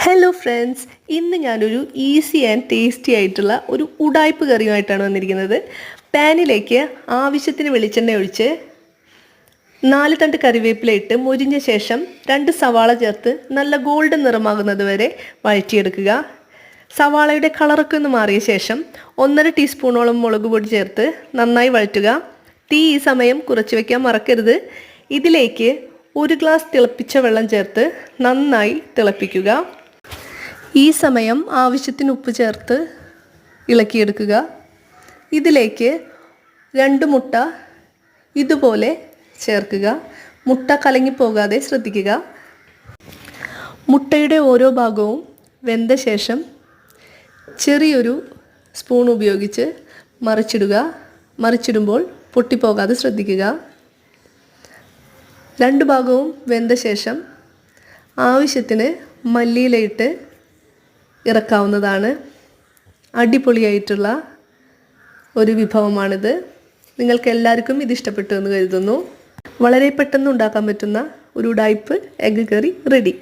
Hello friends, ഇന്ന് ഞാനൊരു easy and tasty ആയിട്ടുള്ള ഒരു ഉടായ്പ് കറിയുമായിട്ടാണ് വന്നിരിക്കുന്നത്. പാനിലേക്ക് ആവശ്യത്തിന് വെളിച്ചെണ്ണ ഒഴിച്ച് 4 തണ്ട് കറിവേപ്പില ഇട്ട് മൊരിഞ്ഞ ശേഷം 2 സവാള ചേർത്ത് നല്ല ഗോൾഡൻ നിറമാകുന്നത് വരെ വഴറ്റിയെടുക്കുക. സവാളയുടെ കളറൊക്കെ ഒന്ന് മാറിയ ശേഷം 1.5 ടീസ്പൂണോളം മുളക് പൊടി ചേർത്ത് നന്നായി വഴറ്റുക. തീ ഈ സമയം കുറച്ച് വയ്ക്കാൻ മറക്കരുത്. ഇതിലേക്ക് 1 ഗ്ലാസ് തിളപ്പിച്ച വെള്ളം ചേർത്ത് നന്നായി തിളപ്പിക്കുക. ഈ സമയം ആവശ്യത്തിന് ഉപ്പ് ചേർത്ത് ഇളക്കിയെടുക്കുക. ഇതിലേക്ക് 2 മുട്ട ഇതുപോലെ ചേർക്കുക. മുട്ട കലങ്ങിപ്പോകാതെ ശ്രദ്ധിക്കുക. മുട്ടയുടെ ഓരോ ഭാഗവും വെന്ത ശേഷം ചെറിയൊരു സ്പൂൺ ഉപയോഗിച്ച് മറിച്ചിടുക. മറിച്ചിടുമ്പോൾ പൊട്ടിപ്പോകാതെ ശ്രദ്ധിക്കുക. 2 ഭാഗവും വെന്ത ശേഷം ആവശ്യത്തിന് മല്ലിയിലയിട്ട് ഇറക്കാവുന്നതാണ്. അടിപൊളിയായിട്ടുള്ള ഒരു വിഭവമാണിത്. നിങ്ങൾക്ക് എല്ലാവർക്കും ഇത് ഇഷ്ടപ്പെട്ടു എന്ന് കരുതുന്നു. വളരെ പെട്ടെന്ന് ഉണ്ടാക്കാൻ പറ്റുന്ന ഒരു ഉടായ്പ് എഗ്ഗ് കറി റെഡി.